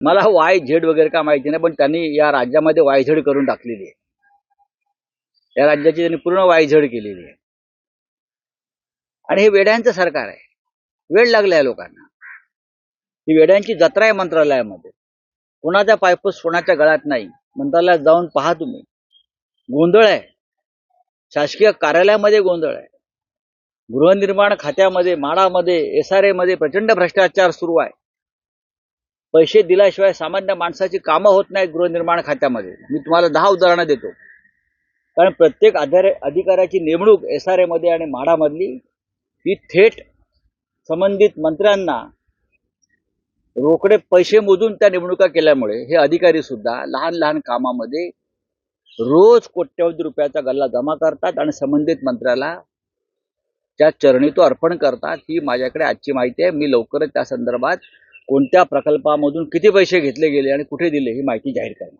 मला Y Z वगैरे का माहिती नाही, पण त्यांनी या राज्यामध्ये वाय झेड करून टाकलेली आहे. या राज्याची त्यांनी पूर्ण वाय झेड केलेली आहे. आणि हे वेड्यांचं सरकार आहे. वेळ लागला आहे लोकांना. ही वेड्यांची जत्रा आहे मंत्रालयामध्ये. कोणाचा पायपूस कोणाच्या गळ्यात नाही. मंत्रालयात जाऊन पहा तुम्ही. गोंधळ आहे. शासकीय कार्यालयामध्ये गोंधळ आहे. गृहनिर्माण खात्यामध्ये, माडामध्ये, SRA मध्ये प्रचंड भ्रष्टाचार सुरू आहे. पैसे दिल्याशिवाय सामान्य माणसाची कामं होत नाहीत गृहनिर्माण खात्यामध्ये. मी तुम्हाला 10 उदाहरणं देतो. कारण प्रत्येक अधिकाऱ्याची नेमणूक SRA मध्ये आणि माडामधली ही थेट संबंधित मंत्र्यांना रोकडे पैसे मोजून त्या नेमणुका केल्यामुळे हे अधिकारी सुद्धा लहान लहान कामामध्ये रोज कोट्यवधी रुपयाचा गल्ला जमा करतात आणि संबंधित मंत्र्याला त्या चरणी तो अर्पण करतात. ही माझ्याकडे आजची माहिती आहे. मी लवकरच त्या संदर्भात कोणत्या प्रकल्पामधून किती पैसे घेतले गेले आणि कुठे दिले ही माहिती जाहीर करणार.